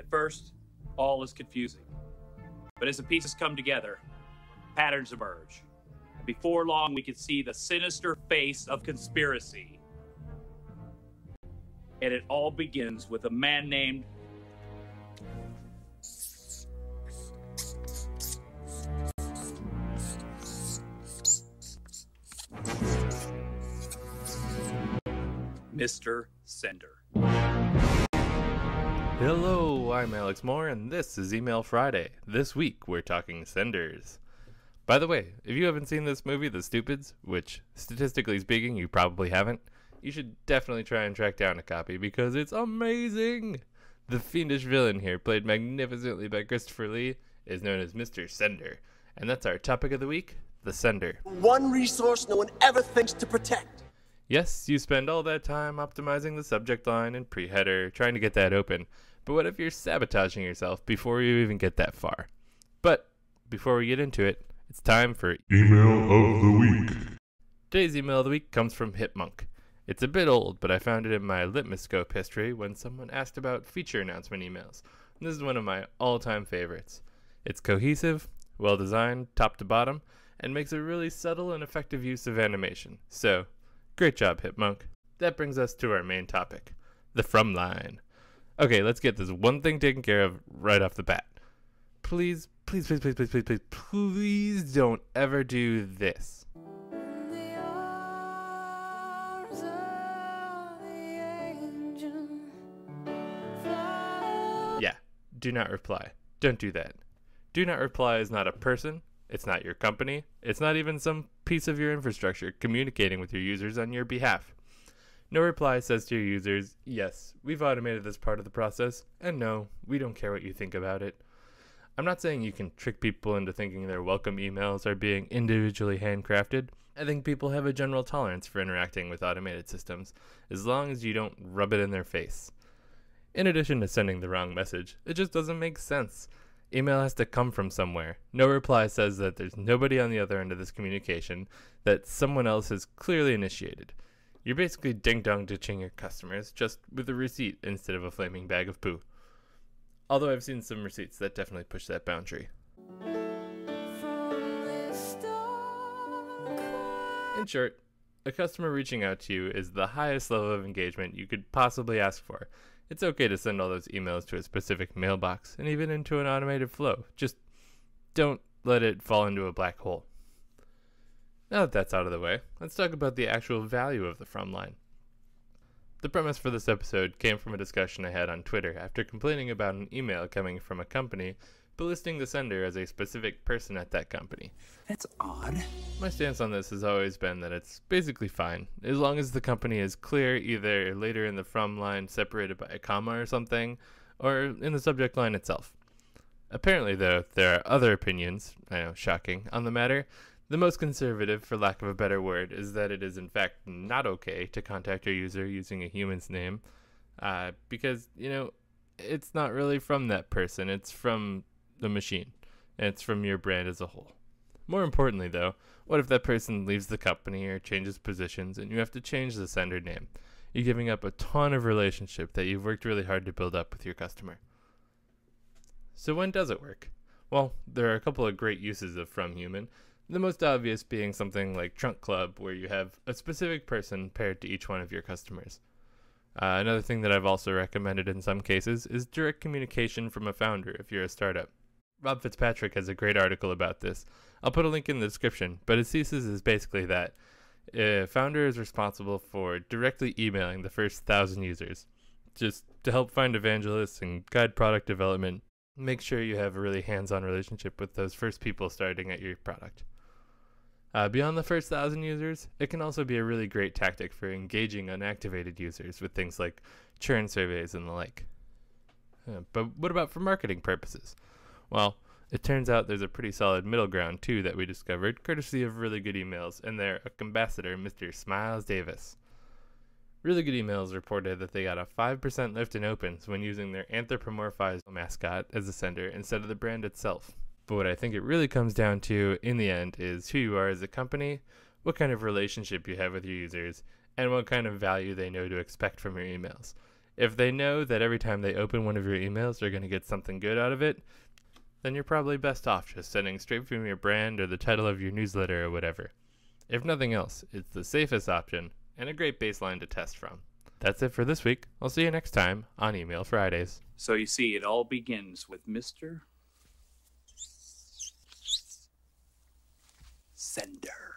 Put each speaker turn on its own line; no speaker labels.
At first, all is confusing. But as the pieces come together, patterns emerge. And before long, we can see the sinister face of conspiracy. And it all begins with a man named Mr. Sender.
Hello, I'm Alex Moore, and this is Email Friday. This week, we're talking senders. By the way, if you haven't seen this movie, The Stupids, which, statistically speaking, you probably haven't, you should definitely try and track down a copy, because it's amazing! The fiendish villain here, played magnificently by Christopher Lee, is known as Mr. Sender. And that's our topic of the week, the sender.
One resource no one ever thinks to protect.
Yes, you spend all that time optimizing the subject line and pre-header, trying to get that open, but what if you're sabotaging yourself before you even get that far? But before we get into it, it's time for
Email of the Week.
Today's Email of the Week comes from Hitmonk. It's a bit old, but I found it in my LitmusScope history when someone asked about feature announcement emails. And this is one of my all-time favorites. It's cohesive, well-designed, top to bottom, and makes a really subtle and effective use of animation. So, great job, Hitmonk. That brings us to our main topic, the from line. Okay, let's get this one thing taken care of right off the bat. Please don't ever do this. Yeah, do not reply. Don't do that. Do not reply is not a person. It's not your company. It's not even some piece of your infrastructure communicating with your users on your behalf. No reply says to your users, yes, we've automated this part of the process, and no, we don't care what you think about it. I'm not saying you can trick people into thinking their welcome emails are being individually handcrafted. I think people have a general tolerance for interacting with automated systems, as long as you don't rub it in their face. In addition to sending the wrong message, it just doesn't make sense. Email has to come from somewhere. No reply says that there's nobody on the other end of this communication that someone else has clearly initiated. You're basically ding-dong ditching your customers just with a receipt instead of a flaming bag of poo. Although I've seen some receipts that definitely push that boundary. In short, a customer reaching out to you is the highest level of engagement you could possibly ask for. It's okay to send all those emails to a specific mailbox and even into an automated flow. Just don't let it fall into a black hole. Now that that's out of the way, let's talk about the actual value of the from line. The premise for this episode came from a discussion I had on Twitter after complaining about an email coming from a company but listing the sender as a specific person at that company.
That's odd.
My stance on this has always been that it's basically fine, as long as the company is clear either later in the from line separated by a comma or something, or in the subject line itself. Apparently, though, there are other opinions, I know, shocking, on the matter. The most conservative, for lack of a better word, is that it is in fact not okay to contact your user using a human's name, because, it's not really from that person, it's from the machine, and it's from your brand as a whole. More importantly, though, what if that person leaves the company or changes positions and you have to change the sender name? You're giving up a ton of relationship that you've worked really hard to build up with your customer. So when does it work? Well, there are a couple of great uses of from human, the most obvious being something like Trunk Club, where you have a specific person paired to each one of your customers. Another thing that I've also recommended in some cases is direct communication from a founder if you're a startup. Rob Fitzpatrick has a great article about this. I'll put a link in the description, but his thesis is basically that a founder is responsible for directly emailing the first 1,000 users, just to help find evangelists and guide product development. Make sure you have a really hands-on relationship with those first people starting at your product. Beyond the first 1,000 users, it can also be a really great tactic for engaging unactivated users with things like churn surveys and the like. But what about for marketing purposes? Well, it turns out there's a pretty solid middle ground too that we discovered, courtesy of Really Good Emails and their ambassador, Mr. Smiles Davis. Really Good Emails reported that they got a 5% lift in opens when using their anthropomorphized mascot as a sender instead of the brand itself. But what I think it really comes down to, in the end, is who you are as a company, what kind of relationship you have with your users, and what kind of value they know to expect from your emails. If they know that every time they open one of your emails, they're going to get something good out of it, then you're probably best off just sending straight from your brand or the title of your newsletter or whatever. If nothing else, it's the safest option and a great baseline to test from. That's it for this week. I'll see you next time on Email Fridays.
So you see, it all begins with Mr. Sender.